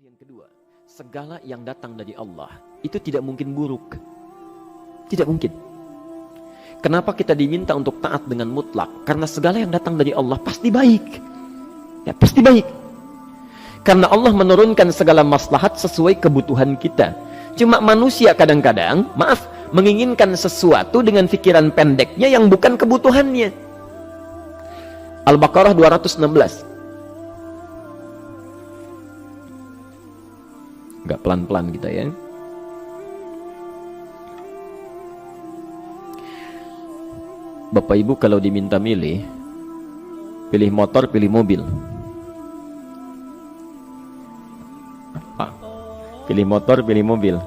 yang kedua, segala yang datang dari Allah itu tidak mungkin buruk. Tidak mungkin. Kenapa kita diminta untuk taat dengan mutlak? Karena segala yang datang dari Allah pasti baik. Ya, pasti baik. Karena Allah menurunkan segala maslahat sesuai kebutuhan kita. Cuma manusia kadang-kadang, menginginkan sesuatu dengan pikiran pendeknya yang bukan kebutuhannya. Al-Baqarah 216. Agak pelan-pelan kita ya. Bapak Ibu kalau diminta milih, pilih motor, pilih mobil. Pilih motor, pilih mobil.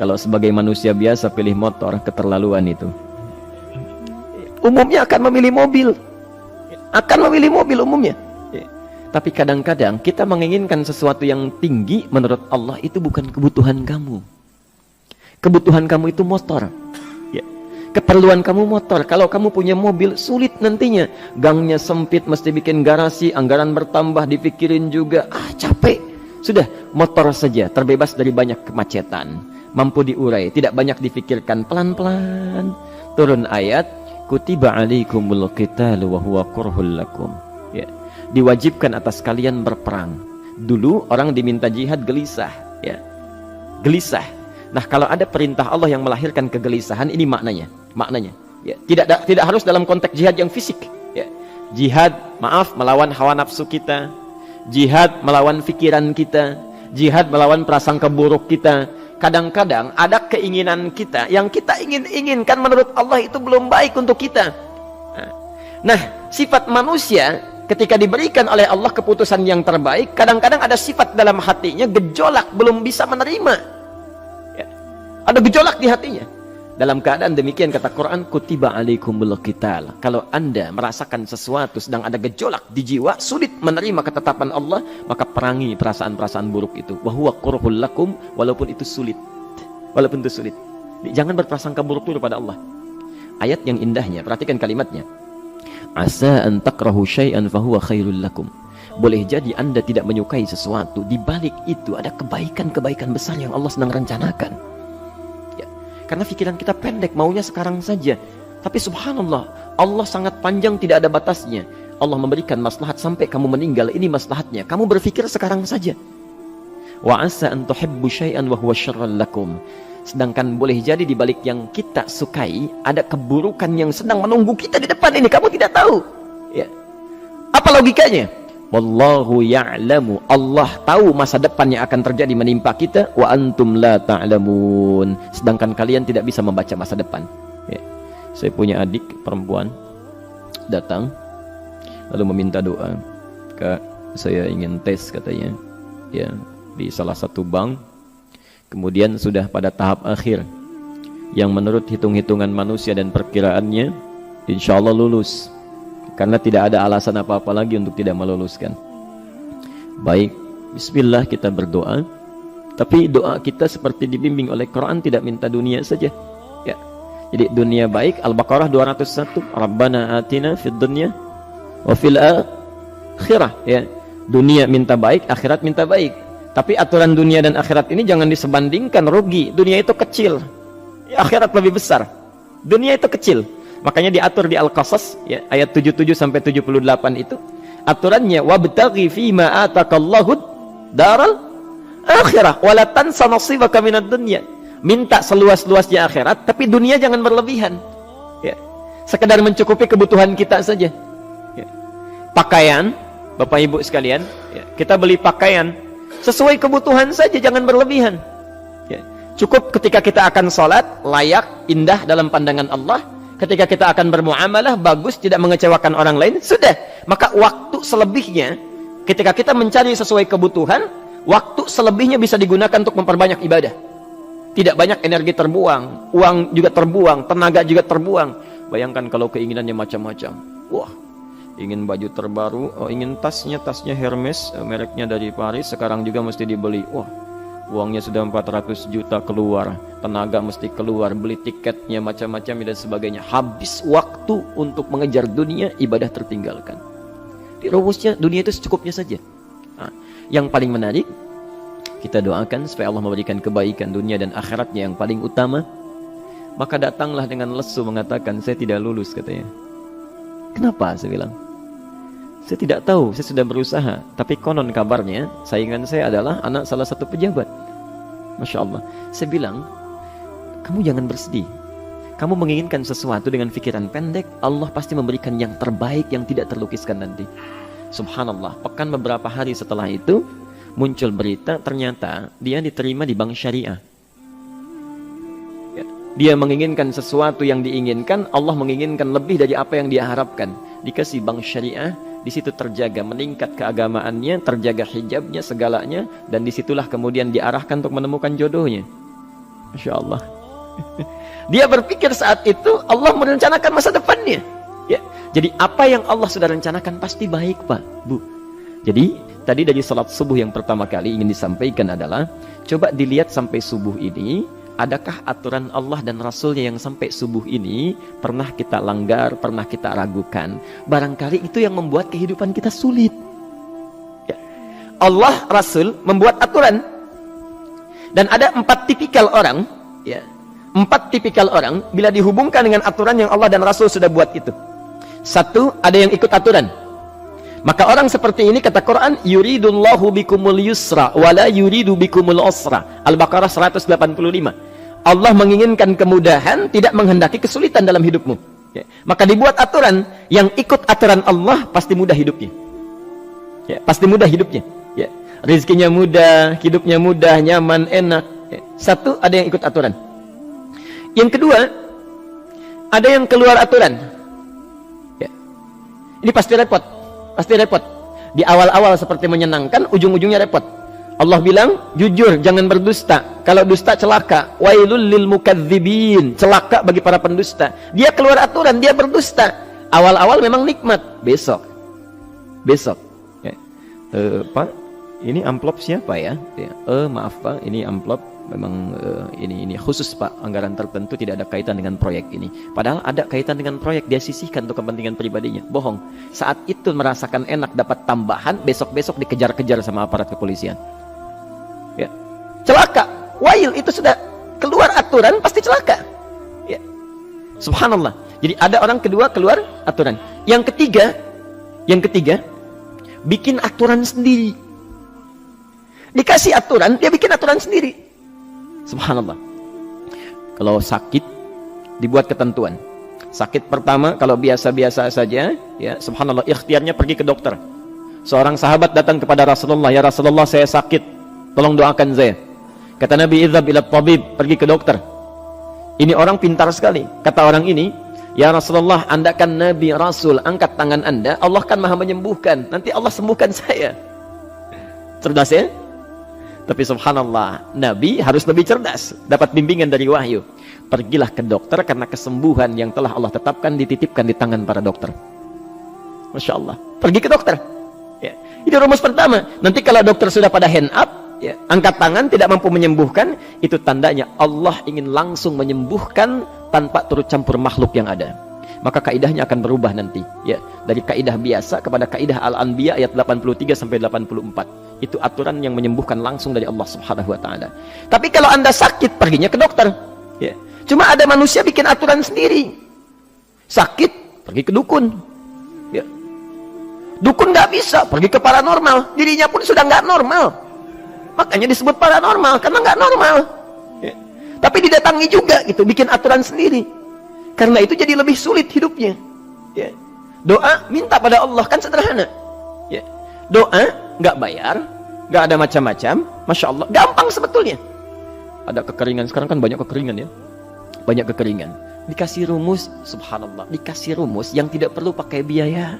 Kalau sebagai manusia biasa pilih motor, keterlaluan itu. Umumnya akan memilih mobil. Akan memilih mobil umumnya. Tapi kadang-kadang kita menginginkan sesuatu yang tinggi, menurut Allah itu bukan kebutuhan kamu. Kebutuhan kamu itu motor. Ya. Keperluan kamu motor. Kalau kamu punya mobil, sulit nantinya. Gangnya sempit, mesti bikin garasi, anggaran bertambah, dipikirin juga. Capek. Sudah, motor saja, terbebas dari banyak kemacetan. Mampu diurai, tidak banyak difikirkan. Pelan-pelan. Turun ayat, kutiba alaikumul qitalu wa huwa kurhul lakum. Ya. Diwajibkan atas kalian berperang. Dulu orang diminta jihad gelisah, ya. Gelisah. Nah, kalau ada perintah Allah yang melahirkan kegelisahan, ini maknanya. Ya, tidak harus dalam konteks jihad yang fisik, ya. Jihad, melawan hawa nafsu kita. Jihad melawan pikiran kita. Jihad melawan prasangka buruk kita. Kadang-kadang ada keinginan kita yang kita inginkan menurut Allah itu belum baik untuk kita. Nah, sifat manusia ketika diberikan oleh Allah keputusan yang terbaik, kadang-kadang ada sifat dalam hatinya gejolak, belum bisa menerima. Ya. Ada gejolak di hatinya. Dalam keadaan demikian kata Quran, kutiba alaikumul qital. Kalau Anda merasakan sesuatu sedang ada gejolak di jiwa, sulit menerima ketetapan Allah, maka perangi perasaan-perasaan buruk itu. Wa huwa kurhul lakum, walaupun itu sulit. Walaupun itu sulit. Jangan berprasangka buruk dulu pada Allah. Ayat yang indahnya, perhatikan kalimatnya. Asa an takrahu syai'an fahuwa khairul lakum. Boleh jadi Anda tidak menyukai sesuatu, di balik itu ada kebaikan-kebaikan besar yang Allah sedang rencanakan. Ya. Karena pikiran kita pendek, maunya sekarang saja. Tapi subhanallah, Allah sangat panjang, tidak ada batasnya. Allah memberikan maslahat sampai kamu meninggal, ini maslahatnya. Kamu berpikir sekarang saja. Wa asa an tuhibbu syai'an wa huwa syarrul lakum. Sedangkan boleh jadi di balik yang kita sukai ada keburukan yang sedang menunggu kita di depan ini, kamu tidak tahu. Ya. Apa logikanya? Wallahu ya'lamu. Allah tahu masa depan yang akan terjadi menimpa kita, wa antum la ta'lamun. Sedangkan kalian tidak bisa membaca masa depan. Ya. Saya punya adik perempuan datang lalu meminta doa. Kak, saya ingin tes katanya. Ya, di salah satu bank. Kemudian sudah pada tahap akhir yang menurut hitung-hitungan manusia dan perkiraannya insya Allah lulus, karena tidak ada alasan apa-apa lagi untuk tidak meluluskan. Baik, bismillah kita berdoa, tapi doa kita seperti dibimbing oleh Quran, tidak minta dunia saja ya. Jadi dunia baik, Al-Baqarah 201, Rabbana atina fid dunya wa fil akhirah ya. Dunia minta baik, akhirat minta baik. Tapi aturan dunia dan akhirat ini jangan disebandingkan, rugi. Dunia itu kecil, akhirat lebih besar. Dunia itu kecil, makanya diatur di Al-Qasas ya, ayat 77 sampai 78 itu aturannya, wabtaghi fima atakallahu daral akhirah wala tansa nasibaka minad dunya. Minta seluas-luasnya akhirat, tapi dunia jangan berlebihan ya. Sekedar mencukupi kebutuhan kita saja ya. Pakaian, Bapak Ibu sekalian ya, kita beli pakaian sesuai kebutuhan saja, jangan berlebihan ya. Cukup ketika kita akan sholat, layak, indah dalam pandangan Allah. Ketika kita akan bermuamalah, bagus, tidak mengecewakan orang lain, sudah. Maka waktu selebihnya, ketika kita mencari sesuai kebutuhan, waktu selebihnya bisa digunakan untuk memperbanyak ibadah. Tidak banyak energi terbuang, uang juga terbuang, tenaga juga terbuang. Bayangkan kalau keinginannya macam-macam. Wah, ingin baju terbaru, ingin tasnya Hermes, mereknya dari Paris, sekarang juga mesti dibeli. Wah, uangnya sudah 400 juta keluar, tenaga mesti keluar, beli tiketnya macam-macam dan sebagainya. Habis waktu untuk mengejar dunia, ibadah tertinggalkan. Di rumusnya dunia itu secukupnya saja. Nah, Yang paling menarik, kita doakan supaya Allah memberikan kebaikan dunia dan akhiratnya yang paling utama. Maka datanglah dengan lesu mengatakan, saya tidak lulus katanya. Kenapa? Saya bilang, saya tidak tahu, saya sudah berusaha. Tapi konon kabarnya, saingan saya adalah anak salah satu pejabat. Masya Allah. Saya bilang, kamu jangan bersedih. Kamu menginginkan sesuatu dengan pikiran pendek, Allah pasti memberikan yang terbaik yang tidak terlukiskan nanti. Subhanallah. Pekan beberapa hari setelah itu, muncul berita, ternyata dia diterima di bank syariah. Dia menginginkan sesuatu yang diinginkan, Allah menginginkan lebih dari apa yang dia harapkan. Dikasih bank syariah, di situ terjaga, meningkat keagamaannya, terjaga hijabnya, segalanya, dan disitulah kemudian diarahkan untuk menemukan jodohnya. Masya Allah. Dia berpikir saat itu Allah merencanakan masa depannya. Ya. Jadi apa yang Allah sudah rencanakan pasti baik, Pak, Bu. Jadi tadi dari salat subuh yang pertama kali ingin disampaikan adalah, coba dilihat sampai subuh ini, adakah aturan Allah dan Rasulnya yang sampai subuh ini pernah kita langgar, pernah kita ragukan. Barangkali itu yang membuat kehidupan kita sulit. Ya. Allah, Rasul membuat aturan. Dan ada 4 tipikal orang, ya, 4 tipikal orang bila dihubungkan dengan aturan yang Allah dan Rasul sudah buat itu. 1, ada yang ikut aturan. Maka orang seperti ini kata Quran, yuridullahu bikumul yusra wala yuridu bikumul usra. Al-Baqarah 185. Allah menginginkan kemudahan, tidak menghendaki kesulitan dalam hidupmu. Ya. Maka dibuat aturan, yang ikut aturan Allah pasti mudah hidupnya. Ya, pasti mudah hidupnya. Ya. Rizkinya mudah, hidupnya mudah, nyaman, enak. Ya. 1, ada yang ikut aturan. Yang kedua, ada yang keluar aturan. Ya. Ini pasti repot. Pasti repot. Di awal-awal seperti menyenangkan, ujung-ujungnya repot. Allah bilang, jujur, jangan berdusta. Kalau dusta celaka. Wailul lil mukadzibin. Celaka bagi para pendusta. Dia keluar aturan, dia berdusta. Awal-awal memang nikmat. Besok. Ya. Pak, ini amplop siapa ya? Ya. Maaf Pak, ini amplop memang ini khusus Pak, anggaran tertentu, tidak ada kaitan dengan proyek ini. Padahal ada kaitan dengan proyek, dia sisihkan untuk kepentingan pribadinya. Bohong. Saat itu merasakan enak dapat tambahan, besok-besok dikejar-kejar sama aparat kepolisian. Ya. Celaka. Wail, itu sudah keluar aturan pasti celaka. Ya. Subhanallah. Jadi ada orang kedua keluar aturan. Yang ketiga bikin aturan sendiri. Dikasih aturan, dia bikin aturan sendiri. Subhanallah. Kalau sakit, dibuat ketentuan. Sakit pertama, kalau biasa-biasa saja, ya, subhanallah, ikhtiarnya pergi ke dokter. Seorang sahabat datang kepada Rasulullah, ya Rasulullah, saya sakit, tolong doakan saya. Kata Nabi, idhab ila tabib, pergi ke dokter. Ini orang pintar sekali. Kata orang ini, ya Rasulullah, Anda kan Nabi Rasul, angkat tangan Anda, Allah kan maha menyembuhkan, nanti Allah sembuhkan saya. Cerdas ya? Tapi subhanallah, Nabi harus lebih cerdas, dapat bimbingan dari wahyu. Pergilah ke dokter, karena kesembuhan yang telah Allah tetapkan dititipkan di tangan para dokter. Masya Allah. Pergi ke dokter. Ya. Ini rumus pertama. Nanti kalau dokter sudah pada hand up, ya, angkat tangan, tidak mampu menyembuhkan, itu tandanya Allah ingin langsung menyembuhkan tanpa turut campur makhluk yang ada. Maka kaidahnya akan berubah nanti. Ya. Dari kaidah biasa kepada kaidah Al-Anbiya ayat 83 sampai 84. Itu aturan yang menyembuhkan langsung dari Allah Subhanahu wa taala. Tapi kalau Anda sakit, perginya ke dokter. Ya. Cuma ada manusia bikin aturan sendiri. Sakit, pergi ke dukun. Ya. Dukun nggak bisa, pergi ke paranormal. Dirinya pun sudah nggak normal. Makanya disebut paranormal, karena nggak normal. Ya. Tapi didatangi juga gitu, bikin aturan sendiri. Karena itu jadi lebih sulit hidupnya. Ya. Doa, minta pada Allah, kan sederhana. Ya. Doa nggak bayar, nggak ada macam-macam, masya Allah, gampang sebetulnya. Ada kekeringan, sekarang kan banyak kekeringan ya, banyak kekeringan. Dikasih rumus, subhanallah, dikasih rumus yang tidak perlu pakai biaya,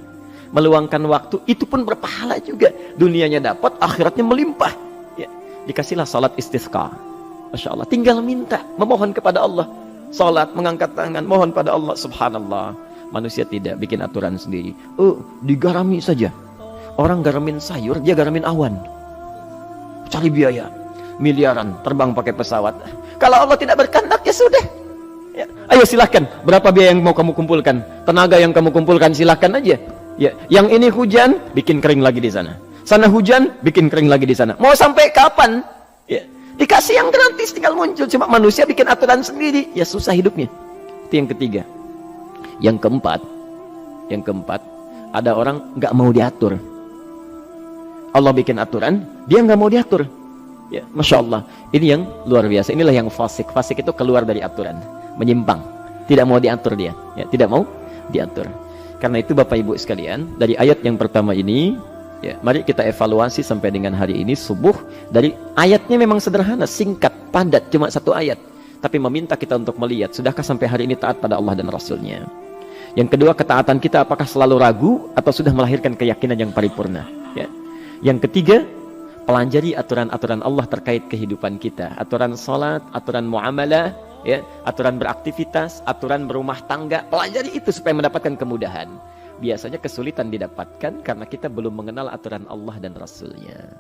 meluangkan waktu, itu pun berpahala juga. Dunianya dapat, akhiratnya melimpah. Ya. Dikasihlah salat istisqa, masya Allah, tinggal minta, memohon kepada Allah, salat, mengangkat tangan, mohon pada Allah, subhanallah. Manusia tidak bikin aturan sendiri. Digarami saja. Orang garamin sayur, dia garamin awan. Cari biaya miliaran, terbang pakai pesawat. Kalau Allah tidak berkehendak, ya sudah. Ya. Ayo silahkan, berapa biaya yang mau kamu kumpulkan? Tenaga yang kamu kumpulkan silahkan aja. Ya. Yang ini hujan, bikin kering lagi di sana. Sana hujan, bikin kering lagi di sana. Mau sampai kapan? Ya. Dikasih yang gratis, tinggal muncul. Cuma manusia bikin aturan sendiri, ya susah hidupnya. Itu yang ketiga. Yang keempat, ada orang nggak mau diatur. Allah bikin aturan, dia nggak mau diatur. Ya, Masya Allah. Ini yang luar biasa. Inilah yang fasik. Fasik itu keluar dari aturan, menyimpang, tidak mau diatur dia. Ya, tidak mau diatur. Karena itu Bapak Ibu sekalian, dari ayat yang pertama ini, ya, mari kita evaluasi sampai dengan hari ini subuh. Dari ayatnya memang sederhana, singkat, padat, cuma satu ayat. Tapi meminta kita untuk melihat, sudahkah sampai hari ini taat pada Allah dan Rasulnya? Yang kedua, ketaatan kita apakah selalu ragu atau sudah melahirkan keyakinan yang paripurna? Ya. Yang ketiga, pelajari aturan-aturan Allah terkait kehidupan kita. Aturan sholat, aturan muamalah, ya, aturan beraktivitas, aturan berumah tangga. Pelajari itu supaya mendapatkan kemudahan. Biasanya kesulitan didapatkan karena kita belum mengenal aturan Allah dan Rasulnya.